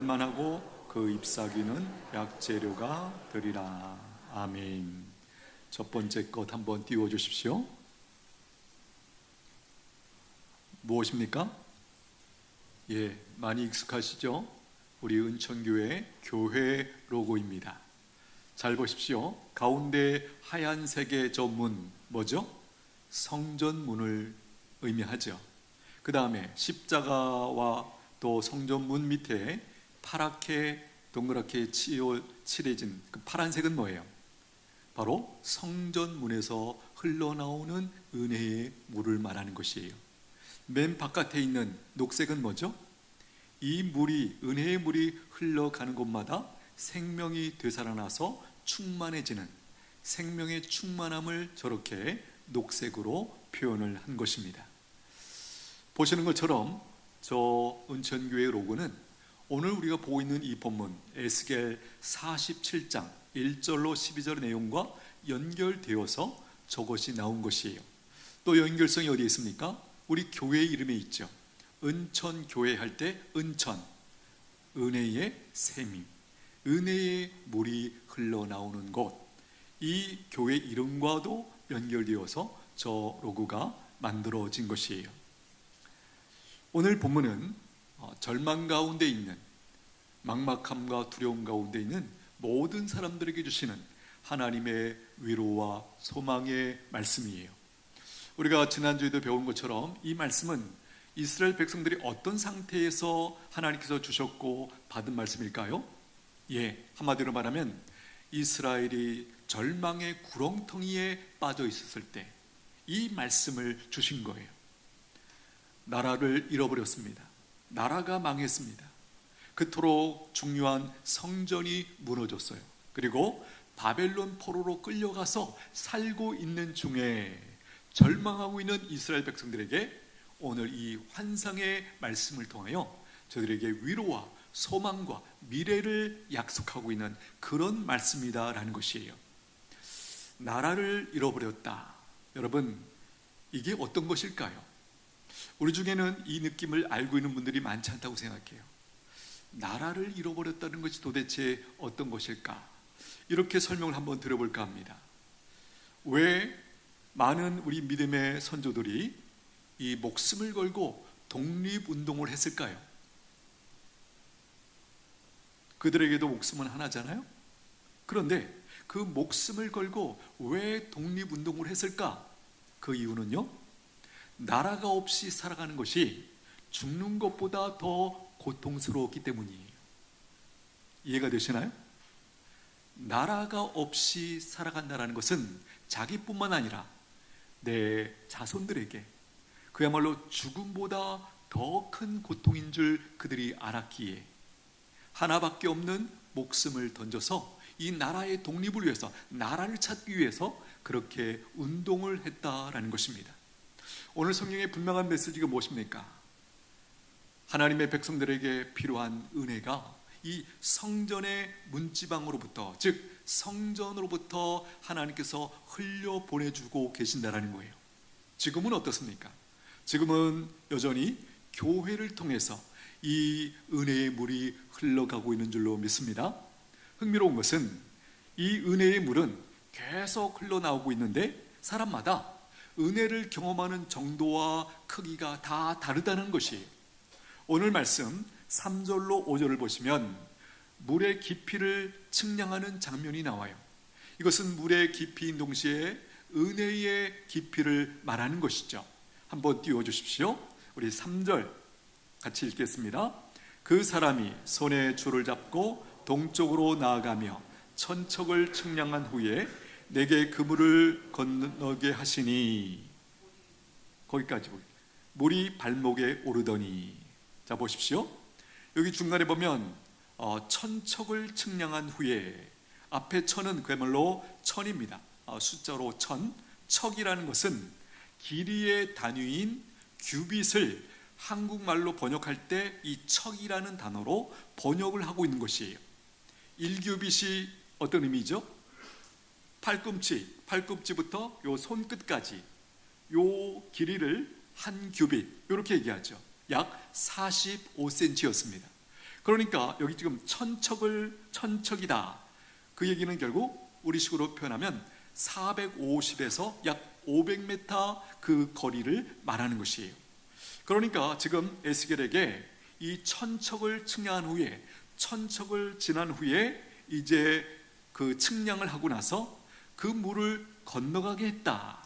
만하고 그 잎사귀는 약재료가 되리라. 아멘. 첫 번째 것 한번 띄워 주십시오. 무엇입니까? 많이 익숙하시죠? 우리 은천교회 교회 로고입니다. 잘 보십시오. 가운데 하얀색의 저 문 뭐죠? 성전문을 의미하죠. 그 다음에 십자가와 또 성전문 밑에 파랗게 동그랗게 칠해진 그 파란색은 뭐예요? 바로 성전문에서 흘러나오는 은혜의 물을 말하는 것이에요. 맨 바깥에 있는 녹색은 뭐죠? 이 물이, 은혜의 물이 흘러가는 곳마다 생명이 되살아나서 충만해지는 생명의 충만함을 저렇게 녹색으로 표현을 한 것입니다. 보시는 것처럼 저 은천교회 로고는 오늘 우리가 보고 있는 이 본문 에스겔 47장 1절로 12절 내용과 연결되어서 저것이 나온 것이에요. 또 연결성이 어디에 있습니까? 우리 교회 이름에 있죠. 은천교회 할 때 은천, 은혜의 샘이, 은혜의 물이 흘러나오는 곳, 이 교회 이름과도 연결되어서 저 로고가 만들어진 것이에요. 오늘 본문은 절망 가운데 있는, 막막함과 두려움 가운데 있는 모든 사람들에게 주시는 하나님의 위로와 소망의 말씀이에요. 우리가 지난주에도 배운 것처럼 이 말씀은 이스라엘 백성들이 어떤 상태에서 하나님께서 주셨고 받은 말씀일까요? 한마디로 말하면 이스라엘이 절망의 구렁텅이에 빠져 있었을 때 이 말씀을 주신 거예요. 나라를 잃어버렸습니다. 나라가 망했습니다. 그토록 중요한 성전이 무너졌어요. 그리고 바벨론 포로로 끌려가서 살고 있는 중에 절망하고 있는 이스라엘 백성들에게 오늘 이 환상의 말씀을 통하여 저들에게 위로와 소망과 미래를 약속하고 있는 그런 말씀이다라는 것이에요. 나라를 잃어버렸다. 여러분, 이게 어떤 것일까요? 우리 중에는 이 느낌을 알고 있는 분들이 많지 않다고 생각해요. 나라를 잃어버렸다는 것이 도대체 어떤 것일까? 이렇게 설명을 한번 드려볼까 합니다. 왜 많은 우리 믿음의 선조들이 이 목숨을 걸고 독립운동을 했을까요? 그들에게도 목숨은 하나잖아요? 그런데 그 목숨을 걸고 왜 독립운동을 했을까? 그 이유는요, 나라가 없이 살아가는 것이 죽는 것보다 더 고통스러웠기 때문이에요. 이해가 되시나요? 나라가 없이 살아간다는 것은 자기뿐만 아니라 내 자손들에게 그야말로 죽음보다 더 큰 고통인 줄 그들이 알았기에 하나밖에 없는 목숨을 던져서 이 나라의 독립을 위해서, 나라를 찾기 위해서 그렇게 운동을 했다라는 것입니다. 오늘 성경의 분명한 메시지가 무엇입니까? 하나님의 백성들에게 필요한 은혜가 이 성전의 문지방으로부터, 즉 성전으로부터 하나님께서 흘려보내주고 계신다는 거예요. 지금은 어떻습니까? 지금은 여전히 교회를 통해서 이 은혜의 물이 흘러가고 있는 줄로 믿습니다. 흥미로운 것은 이 은혜의 물은 계속 흘러나오고 있는데 사람마다 은혜를 경험하는 정도와 크기가 다 다르다는 것이에요. 오늘 말씀 3절로 5절을 보시면 물의 깊이를 측량하는 장면이 나와요. 이것은 물의 깊이인 동시에 은혜의 깊이를 말하는 것이죠. 한번 띄워주십시오. 우리 3절 같이 읽겠습니다. 그 사람이 손에 줄을 잡고 동쪽으로 나아가며 천척을 측량한 후에 내게 그물을 건너게 하시니, 거기까지 물이 발목에 오르더니. 자, 보십시오. 여기 중간에 보면 천척을 측량한 후에, 앞에 천은 그야말로 천입니다. 숫자로 천. 척이라는 것은 길이의 단위인 규빗을 한국말로 번역할 때 이 척이라는 단어로 번역을 하고 있는 것이에요. 1규빗이 어떤 의미죠? 팔꿈치부터 요 손끝까지 요 길이를 한 규빗, 이렇게 얘기하죠. 약 45cm였습니다. 그러니까 여기 지금 천척이다. 그 얘기는 결국 우리식으로 표현하면 450에서 약 500m 그 거리를 말하는 것이에요. 그러니까 지금 에스겔에게 이 천척을 측량한 후에, 천척을 지난 후에 이제 그 측량을 하고 나서 그 물을 건너가게 했다.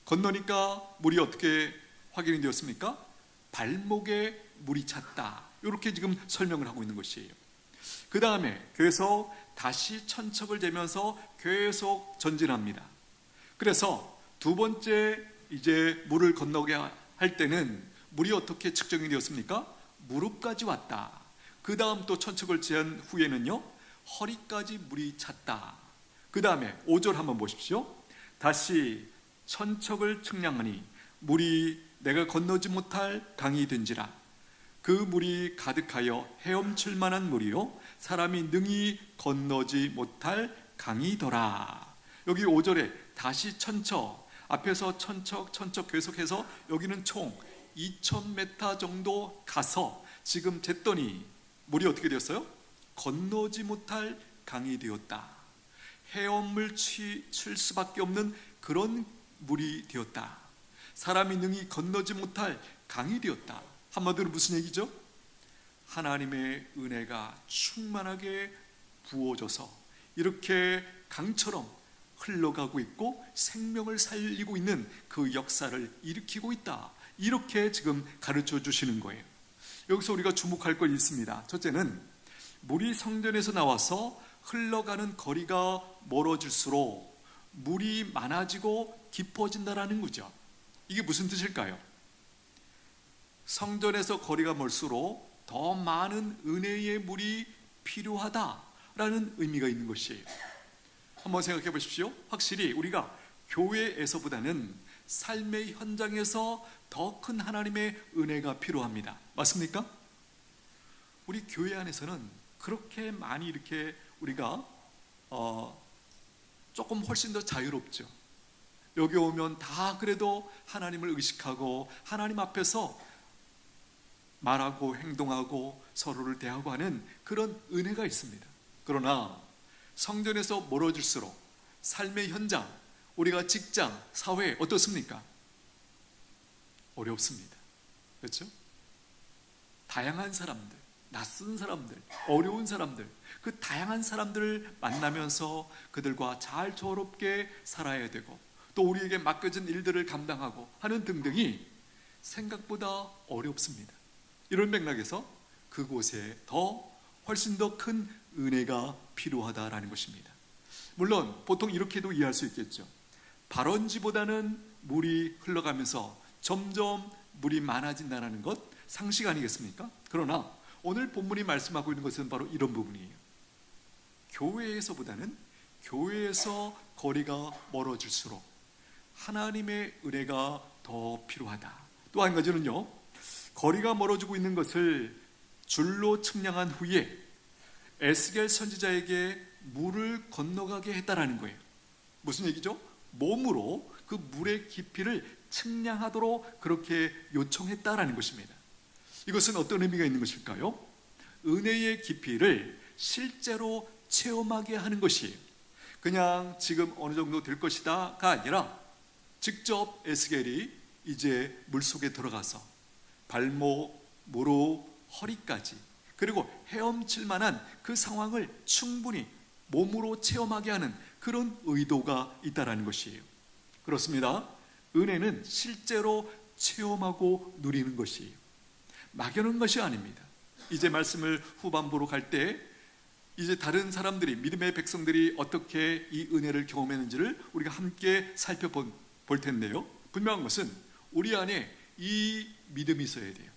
건너니까 물이 어떻게 확인이 되었습니까? 발목에 물이 찼다. 이렇게 지금 설명을 하고 있는 것이에요. 그 다음에 계속 다시 천척을 재면서 계속 전진합니다. 그래서 두 번째 이제 물을 건너게 할 때는 물이 어떻게 측정이 되었습니까? 무릎까지 왔다. 그 다음 또 천척을 재한 후에는요, 허리까지 물이 찼다. 그 다음에 5절 한번 보십시오. 다시 천척을 측량하니 물이 내가 건너지 못할 강이 된지라. 그 물이 가득하여 헤엄칠 만한 물이요 사람이 능히 건너지 못할 강이더라. 여기 5절에 다시 천척, 앞에서 천척 계속해서 여기는 총 2000m 정도 가서 지금 쟀더니 물이 어떻게 되었어요? 건너지 못할 강이 되었다. 헤엄을 칠 수밖에 없는 그런 물이 되었다. 사람이 능히 건너지 못할 강이 되었다. 한마디로 무슨 얘기죠? 하나님의 은혜가 충만하게 부어져서 이렇게 강처럼 흘러가고 있고 생명을 살리고 있는 그 역사를 일으키고 있다. 이렇게 지금 가르쳐 주시는 거예요. 여기서 우리가 주목할 것이 있습니다. 첫째는 물이 성전에서 나와서 흘러가는 거리가 멀어질수록 물이 많아지고 깊어진다라는 거죠. 이게 무슨 뜻일까요? 성전에서 거리가 멀수록 더 많은 은혜의 물이 필요하다라는 의미가 있는 것이에요. 한번 생각해 보십시오. 확실히 우리가 교회에서보다는 삶의 현장에서 더 큰 하나님의 은혜가 필요합니다. 맞습니까? 우리 교회 안에서는 그렇게 많이 이렇게 우리가 조금 훨씬 더 자유롭죠. 여기 오면 다 그래도 하나님을 의식하고 하나님 앞에서 말하고 행동하고 서로를 대하고 하는 그런 은혜가 있습니다. 그러나 성전에서 멀어질수록 삶의 현장, 우리가 직장, 사회 어떻습니까? 어렵습니다. 그렇죠? 다양한 사람들, 낯선 사람들, 어려운 사람들, 그 다양한 사람들을 만나면서 그들과 잘 조화롭게 살아야 되고 또 우리에게 맡겨진 일들을 감당하고 하는 등등이 생각보다 어렵습니다. 이런 맥락에서 그곳에 훨씬 더 큰 은혜가 필요하다라는 것입니다. 물론 보통 이렇게도 이해할 수 있겠죠. 발원지보다는 물이 흘러가면서 점점 물이 많아진다는 것 상식 아니겠습니까? 그러나 오늘 본문이 말씀하고 있는 것은 바로 이런 부분이에요. 교회에서보다는 교회에서 거리가 멀어질수록 하나님의 은혜가 더 필요하다. 또 한 가지는요, 거리가 멀어지고 있는 것을 줄로 측량한 후에 에스겔 선지자에게 물을 건너가게 했다라는 거예요. 무슨 얘기죠? 몸으로 그 물의 깊이를 측량하도록 그렇게 요청했다라는 것입니다. 이것은 어떤 의미가 있는 것일까요? 은혜의 깊이를 실제로 체험하게 하는 것이에요. 그냥 지금 어느 정도 될 것이다가 아니라 직접 에스겔이 이제 물속에 들어가서 발목, 무릎, 허리까지 그리고 헤엄칠 만한 그 상황을 충분히 몸으로 체험하게 하는 그런 의도가 있다라는 것이에요. 그렇습니다. 은혜는 실제로 체험하고 누리는 것이에요. 막연한 것이 아닙니다. 이제 말씀을 후반부로 갈 때 이제 다른 사람들이, 믿음의 백성들이 어떻게 이 은혜를 경험했는지를 우리가 함께 살펴볼 텐데요, 분명한 것은 우리 안에 이 믿음이 있어야 돼요.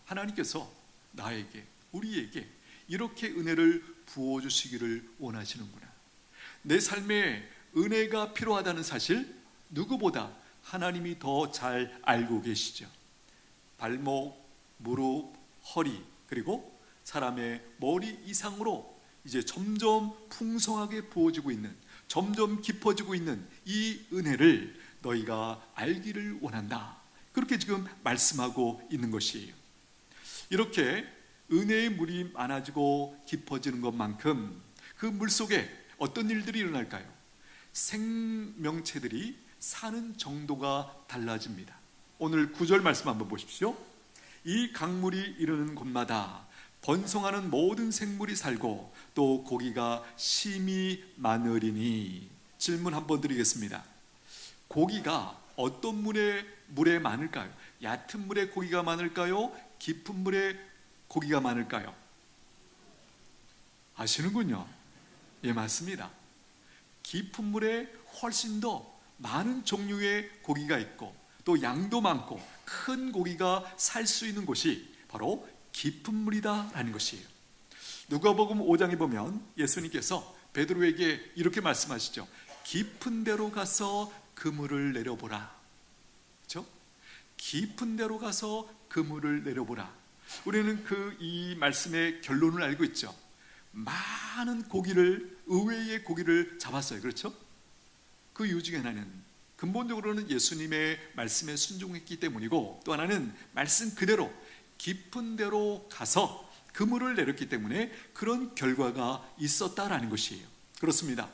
하나님께서 나에게, 우리에게 이렇게 은혜를 부어주시기를 원하시는구나. 내 삶에 은혜가 필요하다는 사실 누구보다 하나님이 더 잘 알고 계시죠. 발목, 무릎, 허리, 그리고 사람의 머리 이상으로 이제 점점 풍성하게 부어지고 있는, 점점 깊어지고 있는 이 은혜를 너희가 알기를 원한다. 그렇게 지금 말씀하고 있는 것이에요. 이렇게 은혜의 물이 많아지고 깊어지는 것만큼 그 물 속에 어떤 일들이 일어날까요? 생명체들이 사는 정도가 달라집니다. 오늘 9절 말씀 한번 보십시오. 이 강물이 이르는 곳마다 번성하는 모든 생물이 살고 또 고기가 심히 많으리니. 질문 한번 드리겠습니다. 고기가 어떤 물에 많을까요? 얕은 물에 고기가 많을까요? 깊은 물에 고기가 많을까요? 아시는군요. 예, 맞습니다. 깊은 물에 훨씬 더 많은 종류의 고기가 있고 또 양도 많고 큰 고기가 살 수 있는 곳이 바로 깊은 물이다라는 것이에요. 누가복음 5장에 보면 예수님께서 베드로에게 이렇게 말씀하시죠. 깊은 데로 가서 그물을 내려보라. 그렇죠? 깊은 데로 가서 그물을 내려보라. 우리는 이 말씀의 결론을 알고 있죠. 많은 고기를, 의외의 고기를 잡았어요. 그렇죠? 그 이유 중에 하나는 근본적으로는 예수님의 말씀에 순종했기 때문이고, 또 하나는 말씀 그대로 깊은 데로 가서 그물을 내렸기 때문에 그런 결과가 있었다라는 것이에요. 그렇습니다.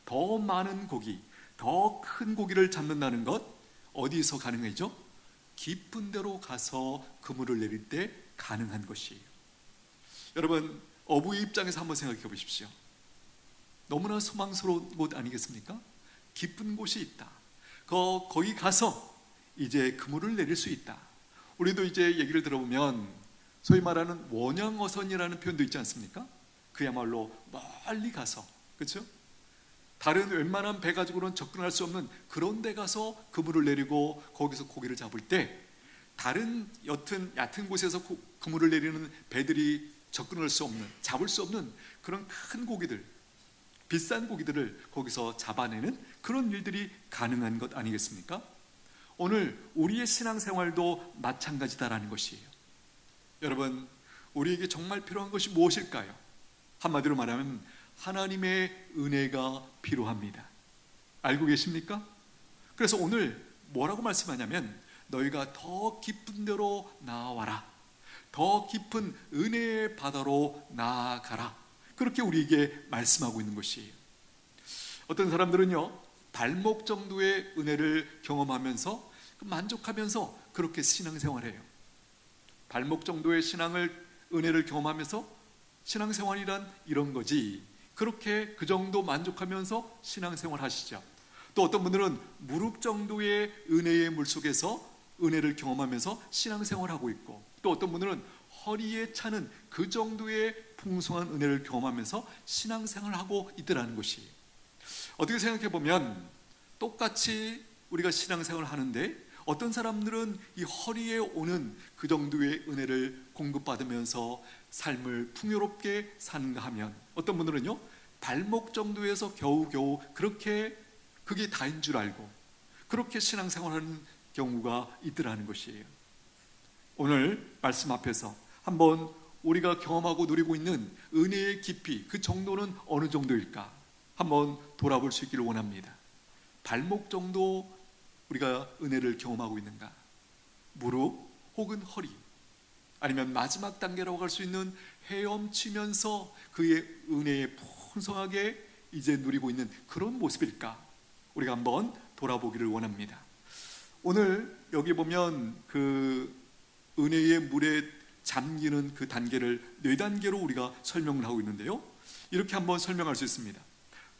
더 많은 고기, 더 큰 고기를 잡는다는 것, 어디서 가능해죠? 깊은 데로 가서 그물을 내릴 때 가능한 것이에요. 여러분, 어부의 입장에서 한번 생각해 보십시오. 너무나 소망스러운 곳 아니겠습니까? 깊은 곳이 있다. 거기 가서 이제 그물을 내릴 수 있다. 우리도 이제 얘기를 들어보면 소위 말하는 원양어선이라는 표현도 있지 않습니까? 그야말로 멀리 가서, 그렇죠? 다른 웬만한 배 가지고는 접근할 수 없는 그런 데 가서 그물을 내리고 거기서 고기를 잡을 때, 다른 얕은 곳에서 그물을 내리는 배들이 접근할 수 없는, 잡을 수 없는 그런 큰 고기들, 비싼 고기들을 거기서 잡아내는 그런 일들이 가능한 것 아니겠습니까? 오늘 우리의 신앙생활도 마찬가지다라는 것이에요. 여러분, 우리에게 정말 필요한 것이 무엇일까요? 한마디로 말하면 하나님의 은혜가 필요합니다. 알고 계십니까? 그래서 오늘 뭐라고 말씀하냐면, 너희가 더 깊은 데로 나아와라, 더 깊은 은혜의 바다로 나아가라, 그렇게 우리에게 말씀하고 있는 것이에요. 어떤 사람들은요, 발목 정도의 은혜를 경험하면서 만족하면서 그렇게 신앙생활해요. 발목 정도의 은혜를 경험하면서 신앙생활이란 이런 거지, 그렇게 그 정도 만족하면서 신앙생활 하시죠. 또 어떤 분들은 무릎 정도의 은혜의 물속에서 은혜를 경험하면서 신앙생활하고 있고, 또 어떤 분들은 허리에 차는 그 정도의 풍성한 은혜를 경험하면서 신앙생활하고 있더라는 것이, 어떻게 생각해 보면 똑같이 우리가 신앙생활을 하는데 어떤 사람들은 이 허리에 오는 그 정도의 은혜를 공급받으면서 삶을 풍요롭게 사는가 하면, 어떤 분들은요, 발목 정도에서 겨우겨우 그게 다인 줄 알고 그렇게 신앙생활하는 경우가 있더라는 것이에요. 오늘 말씀 앞에서 한번 우리가 경험하고 누리고 있는 은혜의 깊이, 그 정도는 어느 정도일까 한번 돌아볼 수 있기를 원합니다. 발목 정도 우리가 은혜를 경험하고 있는가? 무릎 혹은 허리, 아니면 마지막 단계라고 할 수 있는 헤엄치면서 그의 은혜에 풍성하게 이제 누리고 있는 그런 모습일까? 우리가 한번 돌아보기를 원합니다. 오늘 여기 보면 그 은혜의 물에 잠기는 그 단계를 4단계로 우리가 설명을 하고 있는데요, 이렇게 한번 설명할 수 있습니다.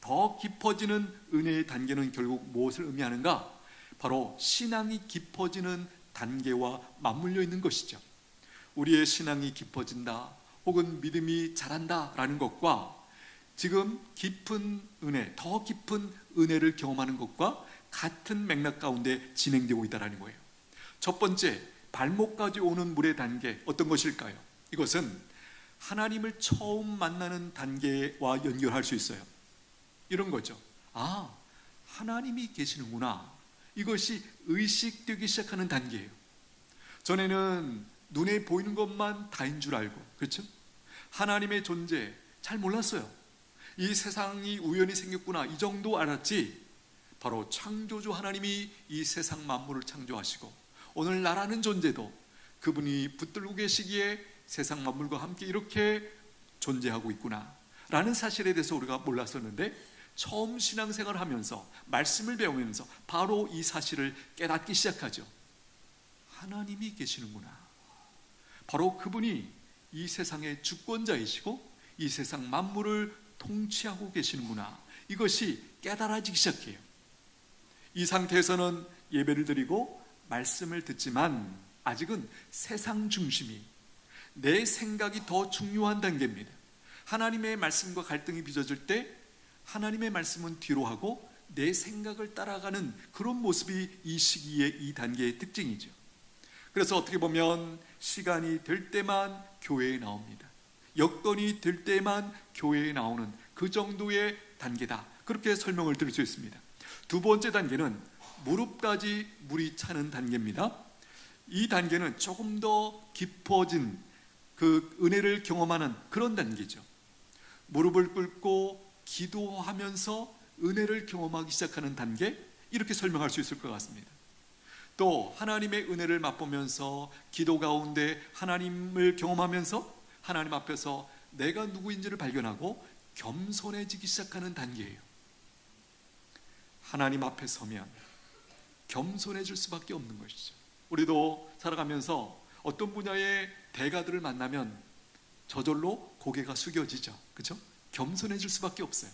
더 깊어지는 은혜의 단계는 결국 무엇을 의미하는가? 바로 신앙이 깊어지는 단계와 맞물려 있는 것이죠. 우리의 신앙이 깊어진다 혹은 믿음이 자란다 라는 것과 지금 깊은 은혜, 더 깊은 은혜를 경험하는 것과 같은 맥락 가운데 진행되고 있다는 거예요. 첫 번째, 발목까지 오는 물의 단계, 어떤 것일까요? 이것은 하나님을 처음 만나는 단계와 연결할 수 있어요. 이런 거죠. 아, 하나님이 계시는구나. 이것이 의식되기 시작하는 단계예요. 전에는 눈에 보이는 것만 다인 줄 알고, 그렇죠? 하나님의 존재 잘 몰랐어요. 이 세상이 우연히 생겼구나, 이 정도 알았지, 바로 창조주 하나님이 이 세상 만물을 창조하시고 오늘 나라는 존재도 그분이 붙들고 계시기에 세상 만물과 함께 이렇게 존재하고 있구나 라는 사실에 대해서 우리가 몰랐었는데, 처음 신앙생활을 하면서 말씀을 배우면서 바로 이 사실을 깨닫기 시작하죠. 하나님이 계시는구나. 바로 그분이 이 세상의 주권자이시고 이 세상 만물을 통치하고 계시는구나. 이것이 깨달아지기 시작해요. 이 상태에서는 예배를 드리고 말씀을 듣지만 아직은 세상 중심이, 내 생각이 더 중요한 단계입니다. 하나님의 말씀과 갈등이 빚어질 때 하나님의 말씀은 뒤로 하고 내 생각을 따라가는 그런 모습이 이 시기의 이 단계의 특징이죠. 그래서 어떻게 보면 시간이 될 때만 교회에 나옵니다. 여건이 될 때만 교회에 나오는 그 정도의 단계다, 그렇게 설명을 드릴 수 있습니다. 두 번째 단계는 무릎까지 물이 차는 단계입니다. 이 단계는 조금 더 깊어진 그 은혜를 경험하는 그런 단계죠. 무릎을 꿇고 기도하면서 은혜를 경험하기 시작하는 단계, 이렇게 설명할 수 있을 것 같습니다. 또 하나님의 은혜를 맛보면서 기도 가운데 하나님을 경험하면서 하나님 앞에서 내가 누구인지를 발견하고 겸손해지기 시작하는 단계예요. 하나님 앞에 서면 겸손해질 수밖에 없는 것이죠. 우리도 살아가면서 어떤 분야의 대가들을 만나면 저절로 고개가 숙여지죠. 그렇죠? 겸손해질 수밖에 없어요.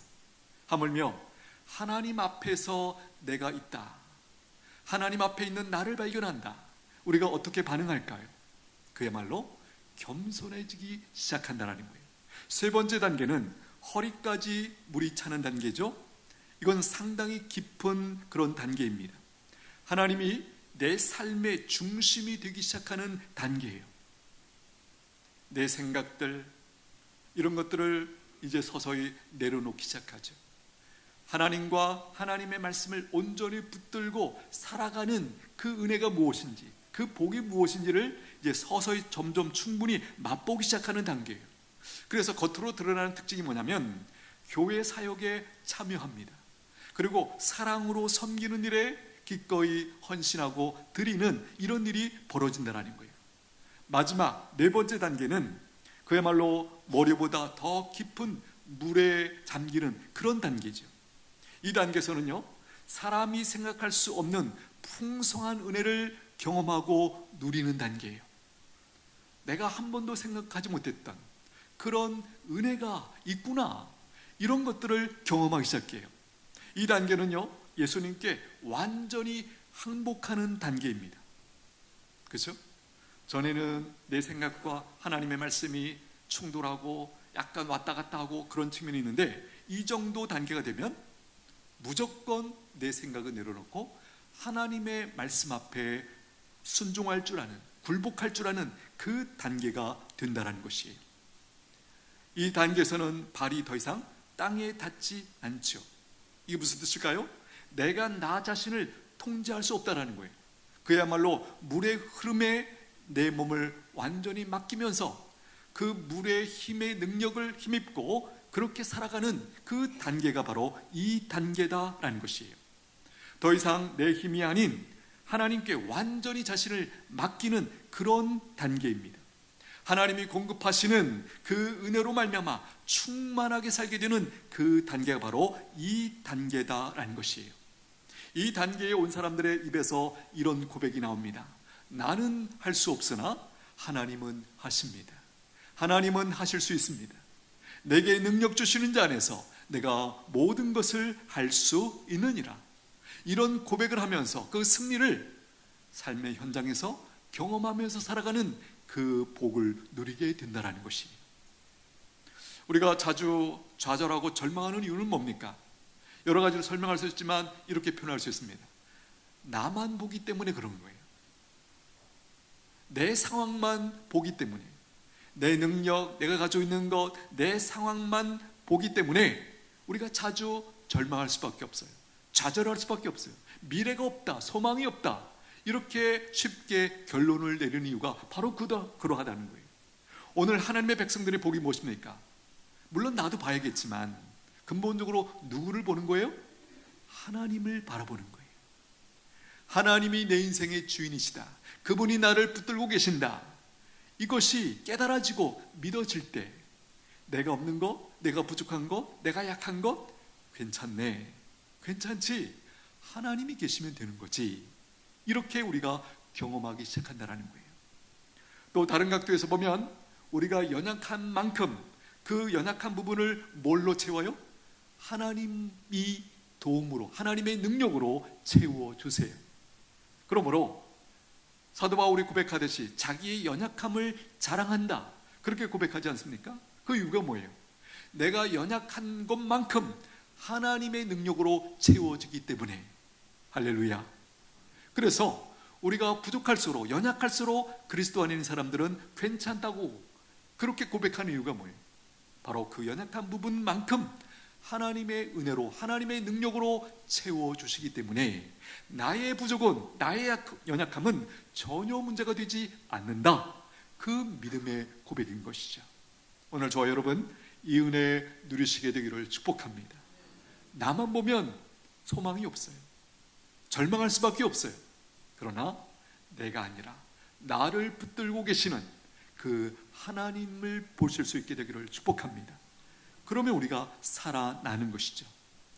하물며 하나님 앞에서 내가 있다, 하나님 앞에 있는 나를 발견한다, 우리가 어떻게 반응할까요? 그야말로 겸손해지기 시작한다는 거예요. 세 번째 단계는 허리까지 물이 차는 단계죠. 이건 상당히 깊은 그런 단계입니다. 하나님이 내 삶의 중심이 되기 시작하는 단계예요. 내 생각들, 이런 것들을 이제 서서히 내려놓기 시작하죠. 하나님과 하나님의 말씀을 온전히 붙들고 살아가는 그 은혜가 무엇인지, 그 복이 무엇인지를 이제 서서히 점점 충분히 맛보기 시작하는 단계예요. 그래서 겉으로 드러나는 특징이 뭐냐면 교회 사역에 참여합니다. 그리고 사랑으로 섬기는 일에 기꺼이 헌신하고 드리는 이런 일이 벌어진다는 거예요. 마지막 네 번째 단계는 그야말로 머리보다 더 깊은 물에 잠기는 그런 단계죠. 이 단계에서는요, 사람이 생각할 수 없는 풍성한 은혜를 경험하고 누리는 단계예요. 내가 한 번도 생각하지 못했던 그런 은혜가 있구나, 이런 것들을 경험하기 시작해요. 이 단계는요, 예수님께 완전히 항복하는 단계입니다. 그렇죠? 전에는 내 생각과 하나님의 말씀이 충돌하고 약간 왔다 갔다 하고 그런 측면이 있는데, 이 정도 단계가 되면 무조건 내 생각을 내려놓고 하나님의 말씀 앞에 순종할 줄 아는, 굴복할 줄 아는 그 단계가 된다는 것이에요. 이 단계에서는 발이 더 이상 땅에 닿지 않죠. 이게 무슨 뜻일까요? 내가 나 자신을 통제할 수 없다는 거예요. 그야말로 물의 흐름에 내 몸을 완전히 맡기면서 그 물의 힘의 능력을 힘입고 그렇게 살아가는 그 단계가 바로 이 단계다라는 것이에요. 더 이상 내 힘이 아닌 하나님께 완전히 자신을 맡기는 그런 단계입니다. 하나님이 공급하시는 그 은혜로 말미암아 충만하게 살게 되는 그 단계가 바로 이 단계다라는 것이에요. 이 단계에 온 사람들의 입에서 이런 고백이 나옵니다. 나는 할 수 없으나 하나님은 하십니다. 하나님은 하실 수 있습니다. 내게 능력 주시는 자 안에서 내가 모든 것을 할 수 있느니라. 이런 고백을 하면서 그 승리를 삶의 현장에서 경험하면서 살아가는 그 복을 누리게 된다는 것이, 우리가 자주 좌절하고 절망하는 이유는 뭡니까? 여러 가지로 설명할 수 있지만 이렇게 표현할 수 있습니다. 나만 보기 때문에 그런 거예요. 내 상황만 보기 때문에, 내 능력, 내가 가지고 있는 것, 내 상황만 보기 때문에 우리가 자주 절망할 수밖에 없어요. 좌절할 수밖에 없어요. 미래가 없다, 소망이 없다, 이렇게 쉽게 결론을 내리는 이유가 바로 그러하다는 거예요. 오늘 하나님의 백성들의 복이 무엇입니까? 물론 나도 봐야겠지만 근본적으로 누구를 보는 거예요? 하나님을 바라보는 거예요. 하나님이 내 인생의 주인이시다, 그분이 나를 붙들고 계신다, 이것이 깨달아지고 믿어질 때 내가 없는 것, 내가 부족한 것, 내가 약한 것 괜찮네, 괜찮지, 하나님이 계시면 되는 거지, 이렇게 우리가 경험하기 시작한다는 거예요. 또 다른 각도에서 보면 우리가 연약한 만큼 그 연약한 부분을 뭘로 채워요? 하나님이 도움으로, 하나님의 능력으로 채워주세요. 그러므로 사도 바울이 고백하듯이 자기의 연약함을 자랑한다, 그렇게 고백하지 않습니까? 그 이유가 뭐예요? 내가 연약한 것만큼 하나님의 능력으로 채워지기 때문에. 할렐루야. 그래서 우리가 부족할수록, 연약할수록 그리스도 안에 있는 사람들은 괜찮다고 그렇게 고백하는 이유가 뭐예요? 바로 그 연약한 부분만큼 하나님의 은혜로, 하나님의 능력으로 채워주시기 때문에 나의 부족은, 나의 연약함은 전혀 문제가 되지 않는다, 그 믿음의 고백인 것이죠. 오늘 저와 여러분 이 은혜 누리시게 되기를 축복합니다. 나만 보면 소망이 없어요. 절망할 수밖에 없어요. 그러나 내가 아니라 나를 붙들고 계시는 그 하나님을 보실 수 있게 되기를 축복합니다. 그러면 우리가 살아나는 것이죠.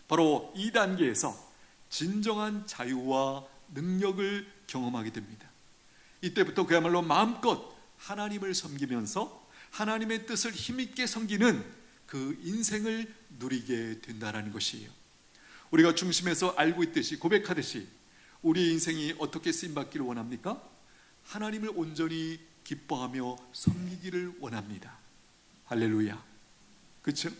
바로 이 단계에서 진정한 자유와 능력을 경험하게 됩니다. 이때부터 그야말로 마음껏 하나님을 섬기면서 하나님의 뜻을 힘있게 섬기는 그 인생을 누리게 된다는 것이에요. 우리가 중심에서 알고 있듯이, 고백하듯이 우리의 인생이 어떻게 쓰임받기를 원합니까? 하나님을 온전히 기뻐하며 섬기기를 원합니다. 할렐루야. 그렇죠?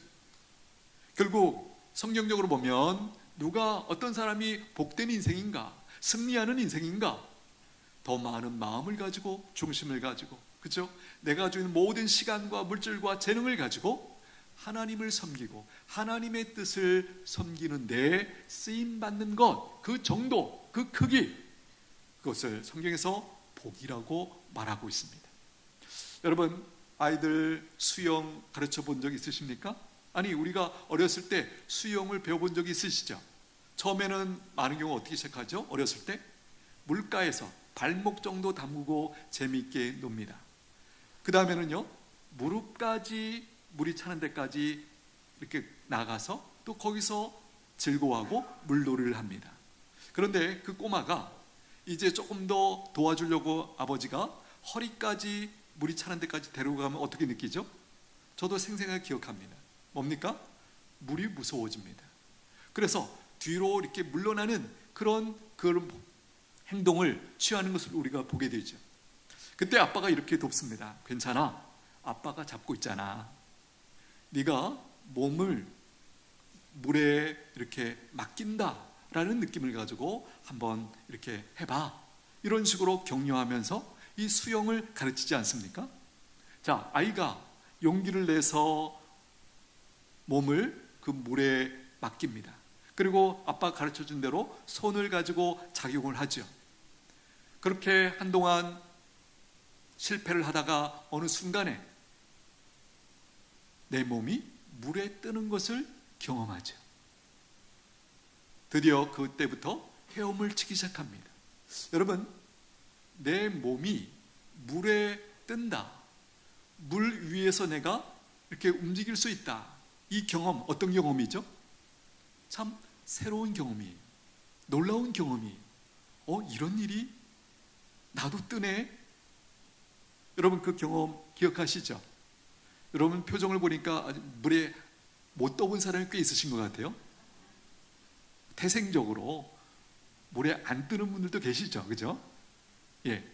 결국 성경적으로 보면 누가, 어떤 사람이 복된 인생인가, 승리하는 인생인가? 더 많은 마음을 가지고, 중심을 가지고, 그렇죠? 내가 가지고 있는 모든 시간과 물질과 재능을 가지고 하나님을 섬기고 하나님의 뜻을 섬기는 데 쓰임받는 것, 그 정도, 그 크기, 그것을 성경에서 복이라고 말하고 있습니다. 여러분, 아이들 수영 가르쳐 본 적 있으십니까? 아니, 우리가 어렸을 때 수영을 배워본 적이 있으시죠? 처음에는 많은 경우 어떻게 시작하죠? 어렸을 때 물가에서 발목 정도 담그고 재미있게 놉니다. 그 다음에는요, 무릎까지, 물이 차는 데까지 이렇게 나가서 또 거기서 즐거워하고 물놀이를 합니다. 그런데 그 꼬마가 이제 조금 더 도와주려고 아버지가 허리까지, 물이 차는 데까지 데리고 가면 어떻게 느끼죠? 저도 생생하게 기억합니다. 뭡니까? 물이 무서워집니다. 그래서 뒤로 이렇게 물러나는 그런 행동을 취하는 것을 우리가 보게 되죠. 그때 아빠가 이렇게 돕습니다. 괜찮아, 아빠가 잡고 있잖아. 네가 몸을 물에 이렇게 맡긴다라는 느낌을 가지고 한번 이렇게 해봐. 이런 식으로 격려하면서 이 수영을 가르치지 않습니까? 자, 아이가 용기를 내서 몸을 그 물에 맡깁니다. 그리고 아빠가 가르쳐준 대로 손을 가지고 작용을 하죠. 그렇게 한동안 실패를 하다가 어느 순간에 내 몸이 물에 뜨는 것을 경험하죠. 드디어 그때부터 헤엄을 치기 시작합니다. 여러분, 내 몸이 물에 뜬다, 물 위에서 내가 이렇게 움직일 수 있다, 이 경험, 어떤 경험이죠? 참 새로운 경험이에요. 놀라운 경험이에요. 이런 일이 나도 뜨네. 여러분, 그 경험 기억하시죠? 여러분 표정을 보니까 물에 못 떠본 사람이 꽤 있으신 것 같아요. 태생적으로 물에 안 뜨는 분들도 계시죠, 그죠? 예.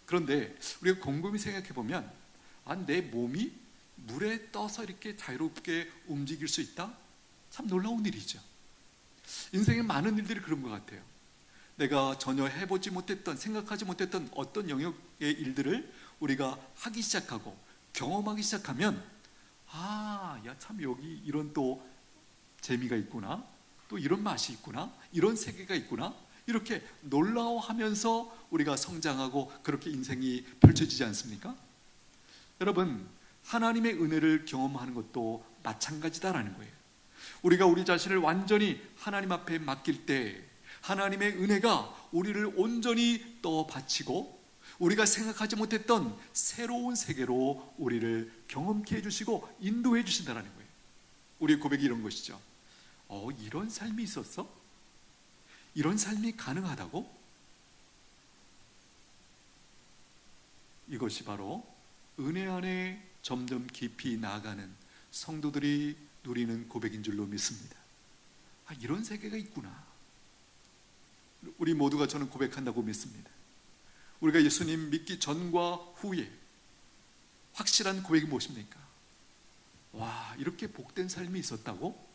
그런데 우리가 곰곰이 생각해 보면, 내 몸이 물에 떠서 이렇게 자유롭게 움직일 수 있다? 참 놀라운 일이죠. 인생에 많은 일들이 그런 것 같아요. 내가 전혀 해보지 못했던, 생각하지 못했던 어떤 영역의 일들을 우리가 하기 시작하고 경험하기 시작하면, 참 여기 이런 또 재미가 있구나, 또 이런 맛이 있구나, 이런 세계가 있구나, 이렇게 놀라워하면서 우리가 성장하고 그렇게 인생이 펼쳐지지 않습니까? 여러분, 하나님의 은혜를 경험하는 것도 마찬가지다라는 거예요. 우리가 우리 자신을 완전히 하나님 앞에 맡길 때 하나님의 은혜가 우리를 온전히 떠받치고 우리가 생각하지 못했던 새로운 세계로 우리를 경험케 해주시고 인도해 주신다는 거예요. 우리의 고백이 이런 것이죠. 이런 삶이 있었어? 이런 삶이 가능하다고? 이것이 바로 은혜 안에 점점 깊이 나아가는 성도들이 누리는 고백인 줄로 믿습니다. 이런 세계가 있구나. 우리 모두가 저는 고백한다고 믿습니다. 우리가 예수님 믿기 전과 후에 확실한 고백이 무엇입니까? 와, 이렇게 복된 삶이 있었다고?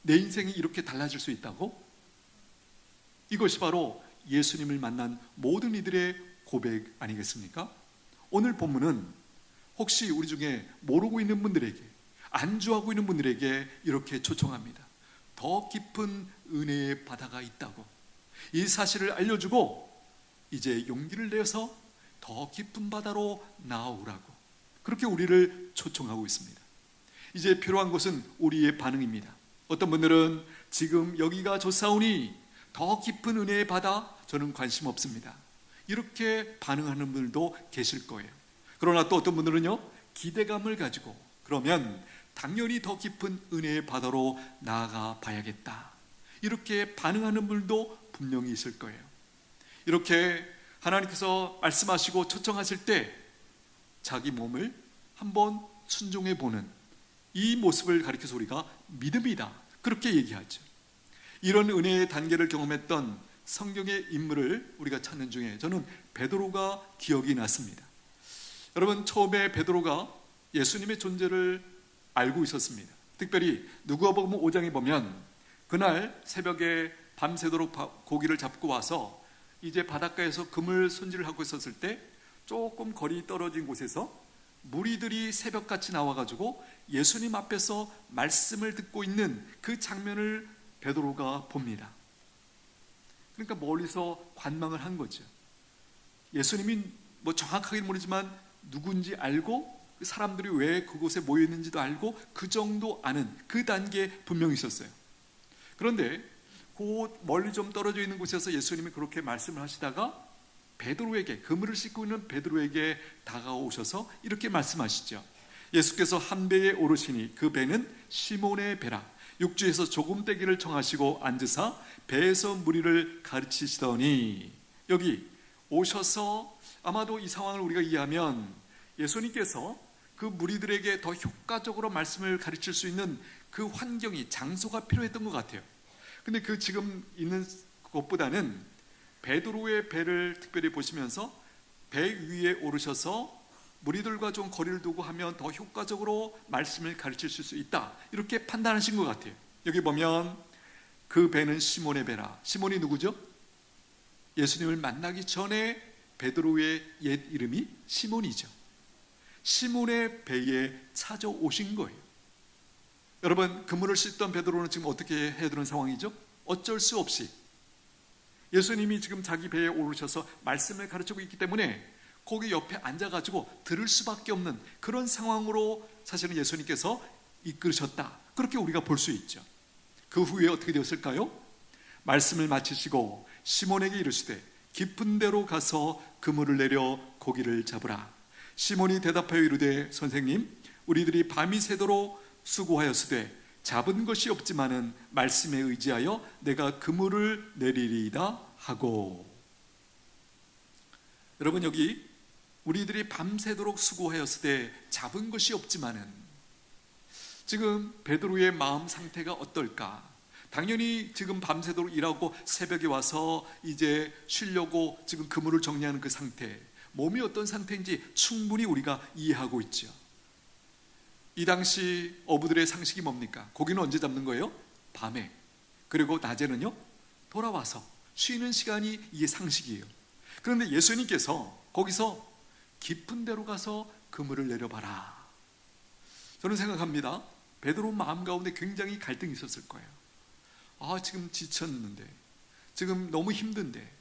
내 인생이 이렇게 달라질 수 있다고? 이것이 바로 예수님을 만난 모든 이들의 고백 아니겠습니까? 오늘 본문은 혹시 우리 중에 모르고 있는 분들에게, 안주하고 있는 분들에게 이렇게 초청합니다. 더 깊은 은혜의 바다가 있다고, 이 사실을 알려주고 이제 용기를 내서 더 깊은 바다로 나아오라고, 그렇게 우리를 초청하고 있습니다. 이제 필요한 것은 우리의 반응입니다. 어떤 분들은 지금 여기가 좋사오니 더 깊은 은혜의 바다 저는 관심 없습니다, 이렇게 반응하는 분들도 계실 거예요. 그러나 또 어떤 분들은요, 기대감을 가지고 그러면 당연히 더 깊은 은혜의 바다로 나아가 봐야겠다, 이렇게 반응하는 분들도 분명히 있을 거예요. 이렇게 하나님께서 말씀하시고 초청하실 때 자기 몸을 한번 순종해 보는 이 모습을 가리켜서 우리가 믿음이다, 그렇게 얘기하죠. 이런 은혜의 단계를 경험했던 성경의 인물을 우리가 찾는 중에 저는 베드로가 기억이 났습니다. 여러분, 처음에 베드로가 예수님의 존재를 알고 있었습니다. 특별히 누가복음 5장에 보면 그날 새벽에 밤새도록 고기를 잡고 와서 이제 바닷가에서 그물 손질을 하고 있었을 때 조금 거리 떨어진 곳에서 무리들이 새벽같이 나와가지고 예수님 앞에서 말씀을 듣고 있는 그 장면을 베드로가 봅니다. 그러니까 멀리서 관망을 한 거죠. 예수님이 정확하게 모르지만 누군지 알고 사람들이 왜 그곳에 모여있는지도 알고 그 정도 아는 그 단계에 분명히 있었어요. 그런데 그 멀리 좀 떨어져 있는 곳에서 예수님이 그렇게 말씀을 하시다가 베드로에게, 그물을 씻고 있는 베드로에게 다가오셔서 이렇게 말씀하시죠. 예수께서 한 배에 오르시니 그 배는 시몬의 배라. 육지에서 조금 떼기를 청하시고 앉으사 배에서 무리를 가르치시더니, 여기 오셔서 아마도 이 상황을 우리가 이해하면 예수님께서 그 무리들에게 더 효과적으로 말씀을 가르칠 수 있는 그 환경이, 장소가 필요했던 것 같아요. 근데 그 지금 있는 것보다는 베드로의 배를 특별히 보시면서 배 위에 오르셔서 무리들과 좀 거리를 두고 하면 더 효과적으로 말씀을 가르칠 수 있다, 이렇게 판단하신 것 같아요. 여기 보면 그 배는 시몬의 배라. 시몬이 누구죠? 예수님을 만나기 전에 베드로의 옛 이름이 시몬이죠. 시몬의 배에 찾아오신 거예요. 여러분, 그물을 씻던 베드로는 지금 어떻게 해야 되는 상황이죠? 어쩔 수 없이 예수님이 지금 자기 배에 오르셔서 말씀을 가르치고 있기 때문에 거기 옆에 앉아가지고 들을 수밖에 없는 그런 상황으로 사실은 예수님께서 이끌으셨다, 그렇게 우리가 볼 수 있죠. 그 후에 어떻게 되었을까요? 말씀을 마치시고 시몬에게 이르시되 깊은 데로 가서 그물을 내려 고기를 잡으라. 시몬이 대답하여 이르되 선생님, 우리들이 밤이 새도록 수고하였으되 잡은 것이 없지만은 말씀에 의지하여 내가 그물을 내리리이다 하고. 여러분, 여기 우리들이 밤새도록 수고하였으되 잡은 것이 없지만은, 지금 베드로의 마음 상태가 어떨까? 당연히 지금 밤새도록 일하고 새벽에 와서 이제 쉬려고 지금 그물을 정리하는 그 상태, 몸이 어떤 상태인지 충분히 우리가 이해하고 있죠. 이 당시 어부들의 상식이 뭡니까? 고기는 언제 잡는 거예요? 밤에. 그리고 낮에는요, 돌아와서 쉬는 시간이 이게 상식이에요. 그런데 예수님께서 거기서 깊은 데로 가서 그물을 내려봐라. 저는 생각합니다. 베드로 마음 가운데 굉장히 갈등이 있었을 거예요. 지금 지쳤는데, 지금 너무 힘든데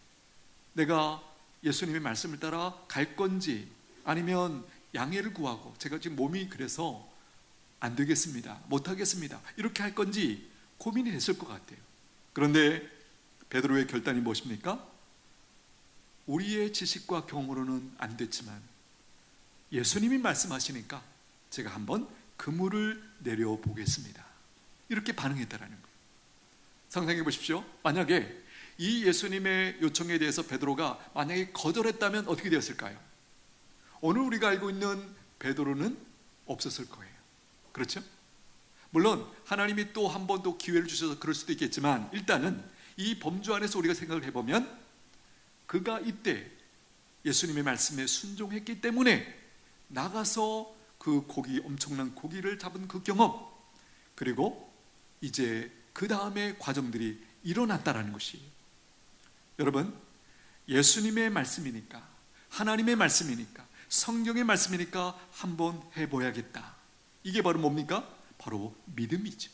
내가 예수님의 말씀을 따라 갈 건지, 아니면 양해를 구하고 제가 지금 몸이 그래서 안 되겠습니다, 못하겠습니다, 이렇게 할 건지 고민이 됐을 것 같아요. 그런데 베드로의 결단이 무엇입니까? 우리의 지식과 경험으로는 안 됐지만 예수님이 말씀하시니까 제가 한번 그물을 내려보겠습니다. 이렇게 반응했다라는 거예요. 상상해 보십시오. 만약에 이 예수님의 요청에 대해서 베드로가 만약에 거절했다면 어떻게 되었을까요? 오늘 우리가 알고 있는 베드로는 없었을 거예요. 그렇죠? 물론 하나님이 또 한 번 더 기회를 주셔서 그럴 수도 있겠지만, 일단은 이 범주 안에서 우리가 생각을 해보면 그가 이때 예수님의 말씀에 순종했기 때문에 나가서 그 고기, 엄청난 고기를 잡은 그 경험, 그리고 이제 그 다음의 과정들이 일어났다라는 것이에요. 여러분, 예수님의 말씀이니까, 하나님의 말씀이니까, 성경의 말씀이니까 한번 해봐야겠다. 이게 바로 뭡니까? 바로 믿음이죠.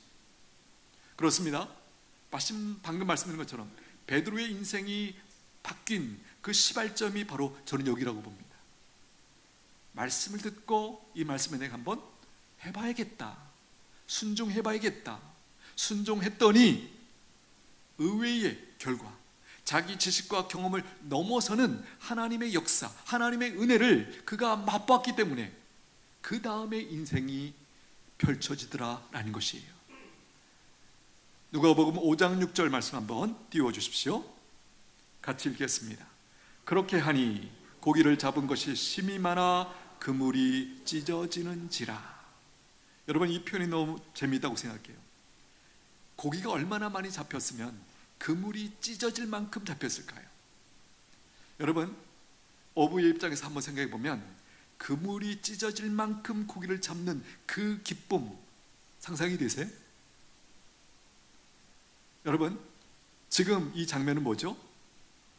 그렇습니다. 방금 말씀드린 것처럼 베드로의 인생이 바뀐 그 시발점이 바로 저는 여기라고 봅니다. 말씀을 듣고 이 말씀에 내가 한번 해봐야겠다, 순종해봐야겠다, 순종했더니 의외의 결과, 자기 지식과 경험을 넘어서는 하나님의 역사, 하나님의 은혜를 그가 맛봤기 때문에 그 다음에 인생이 펼쳐지더라라는 것이에요. 누가복음 5장 6절 말씀 한번 띄워주십시오. 같이 읽겠습니다. 그렇게 하니 고기를 잡은 것이 심히 많아 그물이 찢어지는지라. 여러분, 이 표현이 너무 재미있다고 생각해요. 고기가 얼마나 많이 잡혔으면 그물이 찢어질 만큼 잡혔을까요? 여러분, 어부의 입장에서 한번 생각해 보면 그물이 찢어질 만큼 고기를 잡는 그 기쁨 상상이 되세요? 여러분, 지금 이 장면은 뭐죠?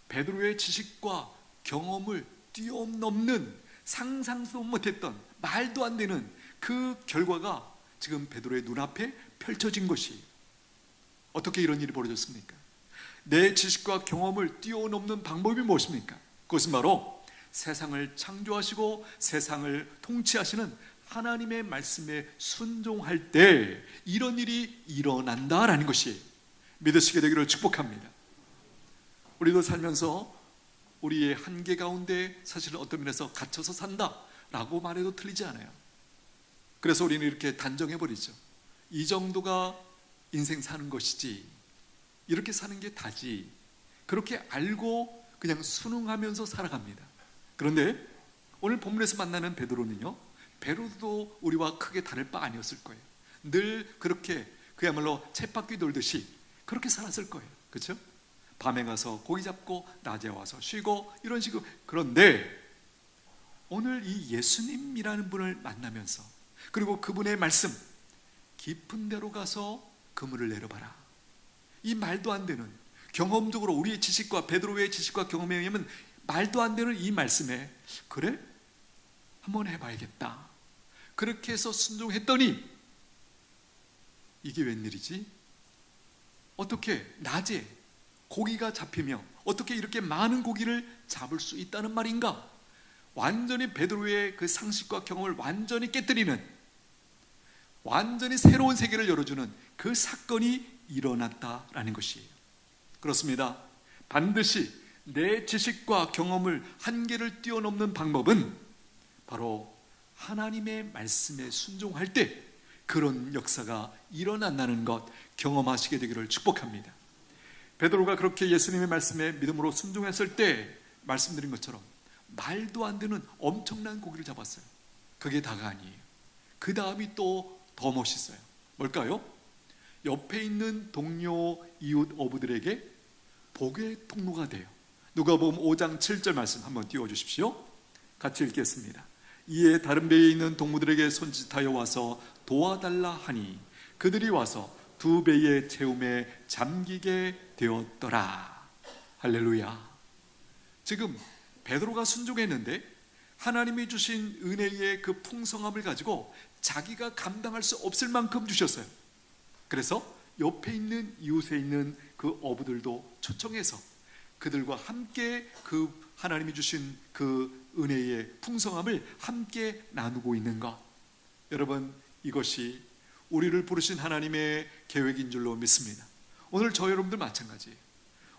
베드로의 지식과 경험을 뛰어넘는, 상상도 못했던, 말도 안 되는 그 결과가 지금 베드로의 눈앞에 펼쳐진 것이에요. 어떻게 이런 일이 벌어졌습니까? 내 지식과 경험을 뛰어넘는 방법이 무엇입니까? 그것은 바로 세상을 창조하시고 세상을 통치하시는 하나님의 말씀에 순종할 때 이런 일이 일어난다라는 것이 믿으시게 되기를 축복합니다. 우리도 살면서 우리의 한계 가운데 사실은 어떤 면에서 갇혀서 산다라고 말해도 틀리지 않아요. 그래서 우리는 이렇게 단정해버리죠. 이 정도가 인생 사는 것이지, 이렇게 사는 게 다지, 그렇게 알고 그냥 순응하면서 살아갑니다. 그런데 오늘 본문에서 만나는 베드로는요, 베드로도 우리와 크게 다를 바 아니었을 거예요. 늘 그렇게 그야말로 쳇바퀴 돌듯이 그렇게 살았을 거예요. 그렇죠? 밤에 가서 고기 잡고 낮에 와서 쉬고 이런 식으로. 그런데 오늘 이 예수님이라는 분을 만나면서, 그리고 그분의 말씀, 깊은 데로 가서 그물을 내려봐라, 이 말도 안 되는, 경험적으로 우리의 지식과 베드로의 지식과 경험에 의하면 말도 안 되는 이 말씀에 그래? 한번 해봐야겠다, 그렇게 해서 순종했더니 이게 웬일이지? 어떻게 낮에 고기가 잡히며 어떻게 이렇게 많은 고기를 잡을 수 있다는 말인가? 완전히 베드로의 그 상식과 경험을 완전히 깨뜨리는, 완전히 새로운 세계를 열어주는 그 사건이 일어났다라는 것이에요. 그렇습니다. 반드시 내 지식과 경험을 한계를 뛰어넘는 방법은 바로 하나님의 말씀에 순종할 때 그런 역사가 일어난다는 것 경험하시게 되기를 축복합니다. 베드로가 그렇게 예수님의 말씀에 믿음으로 순종했을 때 말씀드린 것처럼 말도 안 되는 엄청난 고기를 잡았어요. 그게 다가 아니에요. 그 다음이 또 더 멋있어요. 뭘까요? 옆에 있는 동료 이웃 어부들에게 복의 통로가 돼요. 누가복음 5장 7절 말씀 한번 띄워주십시오. 같이 읽겠습니다. 이에 다른 배에 있는 동무들에게 손짓하여 와서 도와달라 하니 그들이 와서 두 배의 채움에 잠기게 되었더라. 할렐루야. 지금 베드로가 순종했는데 하나님이 주신 은혜의 그 풍성함을 가지고 자기가 감당할 수 없을 만큼 주셨어요. 그래서 옆에 있는 이웃에 있는 그 어부들도 초청해서 그들과 함께 그 하나님이 주신 그 은혜의 풍성함을 함께 나누고 있는 것, 여러분, 이것이 우리를 부르신 하나님의 계획인 줄로 믿습니다. 오늘 저 여러분들 마찬가지예요.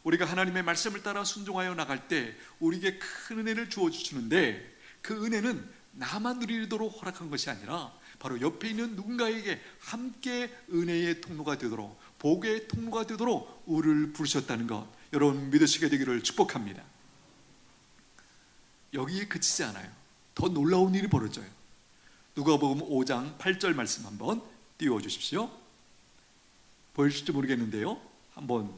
우리가 하나님의 말씀을 따라 순종하여 나갈 때 우리에게 큰 은혜를 주어주시는데, 그 은혜는 나만 누리도록 허락한 것이 아니라 바로 옆에 있는 누군가에게 함께 은혜의 통로가 되도록, 복의 통로가 되도록 우리를 부르셨다는 것, 여러분 믿으시게 되기를 축복합니다. 여기에 그치지 않아요. 더 놀라운 일이 벌어져요. 누가복음 5장 8절 말씀 한번 띄워주십시오. 보이실지 모르겠는데요, 한번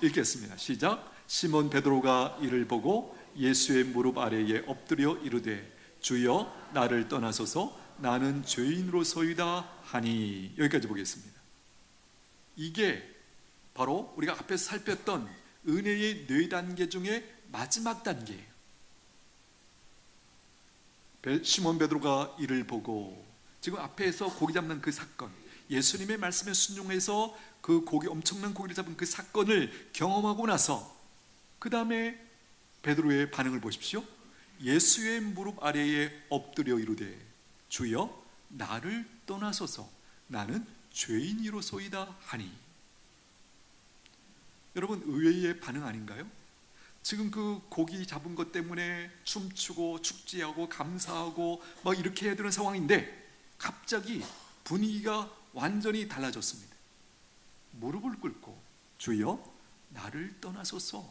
읽겠습니다. 시작. 시몬 베드로가 이를 보고 예수의 무릎 아래에 엎드려 이르되 주여 나를 떠나소서 나는 죄인으로소이다 하니. 여기까지 보겠습니다. 이게 바로 우리가 앞에서 살폈던 은혜의 4단계 중에 마지막 단계예요. 시몬 베드로가 이를 보고, 지금 앞에서 고기 잡는 그 사건, 예수님의 말씀에 순종해서 그 고기, 엄청난 고기를 잡은 그 사건을 경험하고 나서 그 다음에 베드로의 반응을 보십시오. 예수의 무릎 아래에 엎드려 이르되 주여 나를 떠나소서 나는 죄인이로소이다 하니. 여러분 의외의 반응 아닌가요? 지금 그 고기 잡은 것 때문에 춤추고 축제하고 감사하고 막 이렇게 해야 되는 상황인데 갑자기 분위기가 완전히 달라졌습니다. 무릎을 꿇고 주여 나를 떠나소서.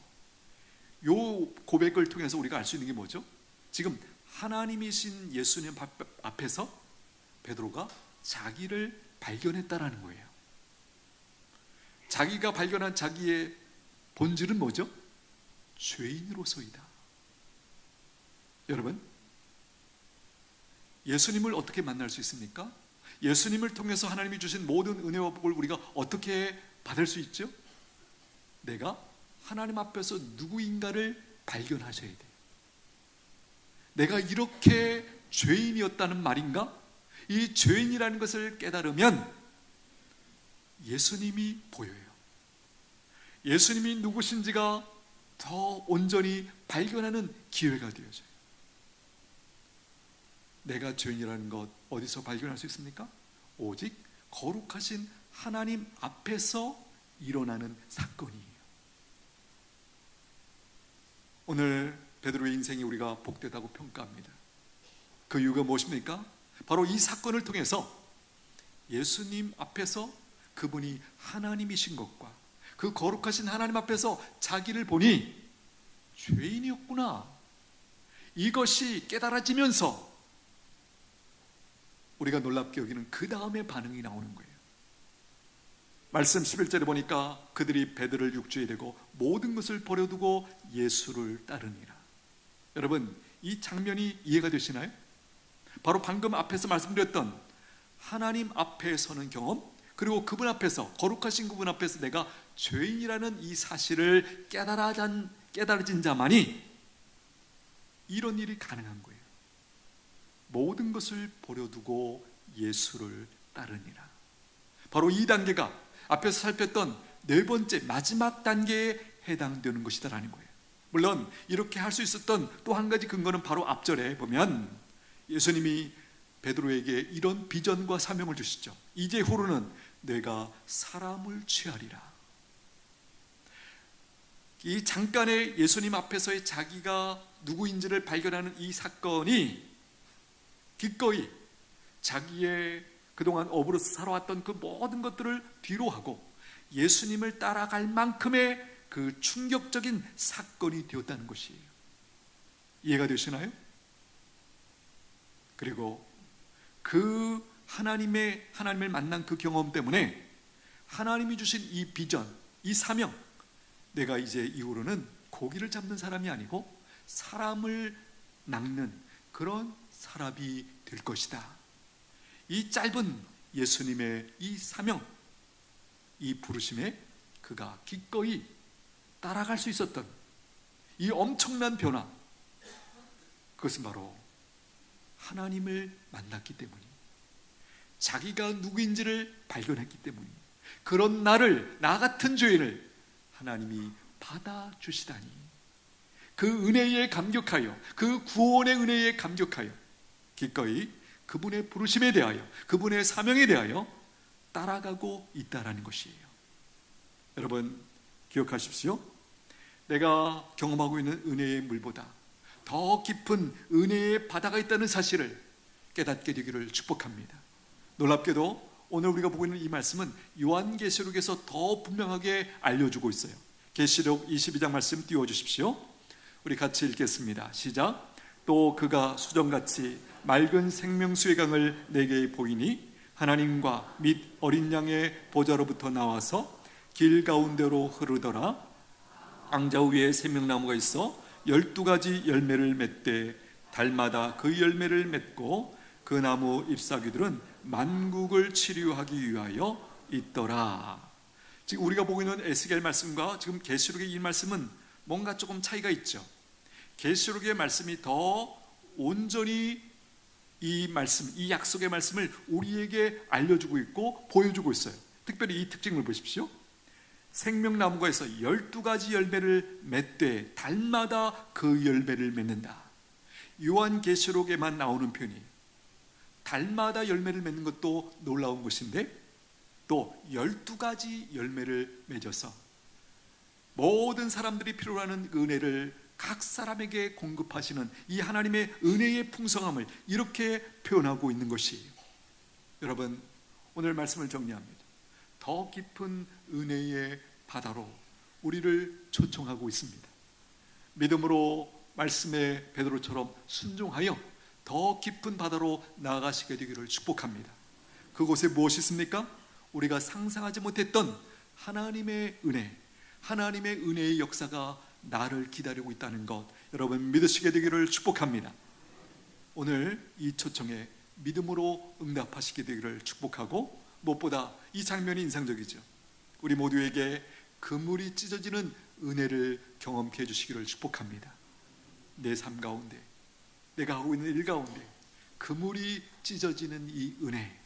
요 고백을 통해서 우리가 알 수 있는 게 뭐죠? 지금 하나님이신 예수님 앞에서 베드로가 자기를 발견했다라는 거예요. 자기가 발견한 자기의 본질은 뭐죠? 죄인으로서이다. 여러분, 예수님을 어떻게 만날 수 있습니까? 예수님을 통해서 하나님이 주신 모든 은혜와 복을 우리가 어떻게 받을 수 있죠? 내가 하나님 앞에서 누구인가를 발견하셔야 돼요. 내가 이렇게 죄인이었다는 말인가? 이 죄인이라는 것을 깨달으면 예수님이 보여요. 예수님이 누구신지가 더 온전히 발견하는 기회가 되어져요. 내가 죄인이라는 것 어디서 발견할 수 있습니까? 오직 거룩하신 하나님 앞에서 일어나는 사건이에요. 오늘 베드로의 인생이 우리가 복되다고 평가합니다. 그 이유가 무엇입니까? 바로 이 사건을 통해서 예수님 앞에서 그분이 하나님이신 것과 그 거룩하신 하나님 앞에서 자기를 보니 죄인이었구나, 이것이 깨달아지면서 우리가 놀랍게 여기는 그 다음에 반응이 나오는 거예요. 말씀 11절에 보니까 그들이 베드로를 육주에 대고 모든 것을 버려두고 예수를 따르니라. 여러분, 이 장면이 이해가 되시나요? 바로 방금 앞에서 말씀드렸던 하나님 앞에 서는 경험, 그리고 그분 앞에서, 거룩하신 그분 앞에서 내가 죄인이라는 이 사실을 깨달아진 자만이 이런 일이 가능한 거예요. 모든 것을 버려두고 예수를 따르니라. 바로 이 단계가 앞에서 살폈던 4번째 마지막 단계에 해당되는 것이다라는 거예요. 물론 이렇게 할 수 있었던 또 한 가지 근거는 바로 앞절에 보면 예수님이 베드로에게 이런 비전과 사명을 주시죠. 이제 후로는 내가 사람을 취하리라. 이 잠깐의 예수님 앞에서의 자기가 누구인지를 발견하는 이 사건이 기꺼이 자기의 그동안 업으로서 살아왔던 그 모든 것들을 뒤로하고 예수님을 따라갈 만큼의 그 충격적인 사건이 되었다는 것이에요. 이해가 되시나요? 그리고 그 하나님을 만난 그 경험 때문에 하나님이 주신 이 비전, 이 사명, 내가 이제 이후로는 고기를 잡는 사람이 아니고 사람을 낚는 그런 사람이 될 것이다. 이 짧은 예수님의 이 사명, 이 부르심에 그가 기꺼이 따라갈 수 있었던 이 엄청난 변화, 그것은 바로 하나님을 만났기 때문이, 자기가 누구인지를 발견했기 때문이, 그런 나 같은 죄인을 하나님이 받아주시다니, 그 은혜에 감격하여, 그 구원의 은혜에 감격하여 기꺼이 그분의 부르심에 대하여, 그분의 사명에 대하여 따라가고 있다라는 것이에요. 여러분 기억하십시오. 내가 경험하고 있는 은혜의 물보다 더 깊은 은혜의 바다가 있다는 사실을 깨닫게 되기를 축복합니다. 놀랍게도 오늘 우리가 보고 있는 이 말씀은 요한계시록에서 더 분명하게 알려주고 있어요. 계시록 22장 말씀 띄워주십시오. 우리 같이 읽겠습니다. 시작. 또 그가 수정같이 맑은 생명수의 강을 내게 보이니 하나님과 및 어린 양의 보좌로부터 나와서 길 가운데로 흐르더라. 앙자 위에 생명나무가 있어 12가지 열매를 맺되 달마다 그 열매를 맺고 그 나무 잎사귀들은 만국을 치료하기 위하여 있더라. 지금 우리가 보고 있는 에스겔 말씀과 지금 계시록의 이 말씀은 뭔가 조금 차이가 있죠. 계시록의 말씀이 더 온전히 이 말씀, 이 약속의 말씀을 우리에게 알려주고 있고 보여주고 있어요. 특별히 이 특징을 보십시오. 생명나무가에서 12가지 열매를 맺되 달마다 그 열매를 맺는다. 요한계시록에만 나오는 표현이 달마다 열매를 맺는 것도 놀라운 것인데 또 12가지 열매를 맺어서 모든 사람들이 필요로 하는 은혜를 각 사람에게 공급하시는 이 하나님의 은혜의 풍성함을 이렇게 표현하고 있는 것이에요. 여러분, 오늘 말씀을 정리합니다. 더 깊은 은혜의 바다로 우리를 초청하고 있습니다. 믿음으로 말씀의 베드로처럼 순종하여 더 깊은 바다로 나아가시게 되기를 축복합니다. 그곳에 무엇이 있습니까? 우리가 상상하지 못했던 하나님의 은혜, 하나님의 은혜의 역사가 나를 기다리고 있다는 것, 여러분 믿으시게 되기를 축복합니다. 오늘 이 초청에 믿음으로 응답하시게 되기를 축복하고, 무엇보다 이 장면이 인상적이죠. 우리 모두에게 그물이 찢어지는 은혜를 경험케 해주시기를 축복합니다. 내 삶 가운데, 내가 하고 있는 일 가운데 그물이 찢어지는 이 은혜,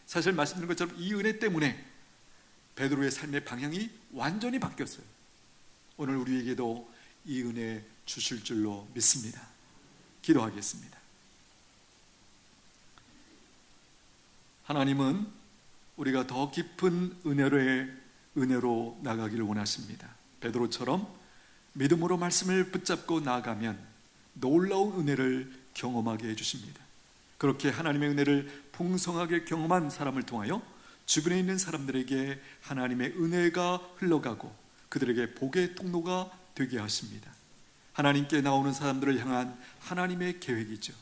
사실 말씀드린 것처럼 이 은혜 때문에 베드로의 삶의 방향이 완전히 바뀌었어요. 오늘 우리에게도 이 은혜 주실 줄로 믿습니다. 기도하겠습니다. 하나님은 우리가 더 깊은 은혜로 나가기를 원하십니다. 베드로처럼 믿음으로 말씀을 붙잡고 나아가면 놀라운 은혜를 경험하게 해주십니다. 그렇게 하나님의 은혜를 풍성하게 경험한 사람을 통하여 주변에 있는 사람들에게 하나님의 은혜가 흘러가고 그들에게 복의 통로가 되게 하십니다. 하나님께 나오는 사람들을 향한 하나님의 계획이죠.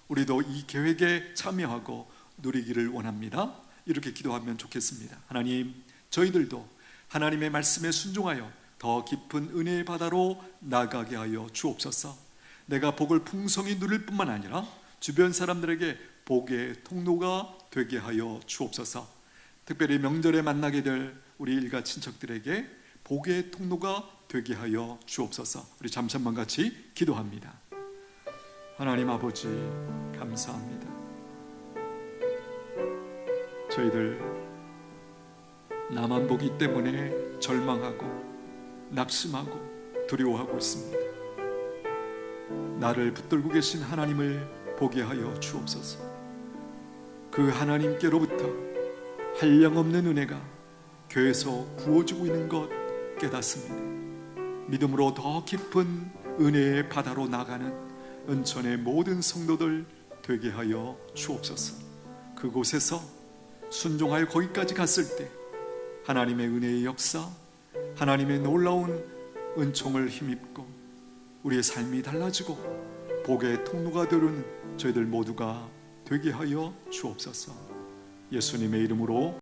우리도 이 계획에 참여하고 누리기를 원합니다. 이렇게 기도하면 좋겠습니다. 하나님, 저희들도 하나님의 말씀에 순종하여 더 깊은 은혜의 바다로 나가게 하여 주옵소서. 내가 복을 풍성히 누릴 뿐만 아니라 주변 사람들에게 복의 통로가 되게 하여 주옵소서. 특별히 명절에 만나게 될 우리 일가 친척들에게 복의 통로가 되게 하여 주옵소서. 우리 잠시 한번 같이 기도합니다. 하나님 아버지, 감사합니다. 저희들 나만 보기 때문에 절망하고 낙심하고 두려워하고 있습니다. 나를 붙들고 계신 하나님을 보게 하여 주옵소서. 그 하나님께로부터 한량없는 은혜가 교회에서 부어지고 있는 것 깨닫습니다. 믿음으로 더 깊은 은혜의 바다로 나가는 은천의 모든 성도들 되게 하여 주옵소서. 그곳에서 순종하여 거기까지 갔을 때 하나님의 은혜의 역사, 하나님의 놀라운 은총을 힘입고 우리의 삶이 달라지고 복의 통로가 되는 저희들 모두가 되게 하여 주옵소서. 예수님의 이름으로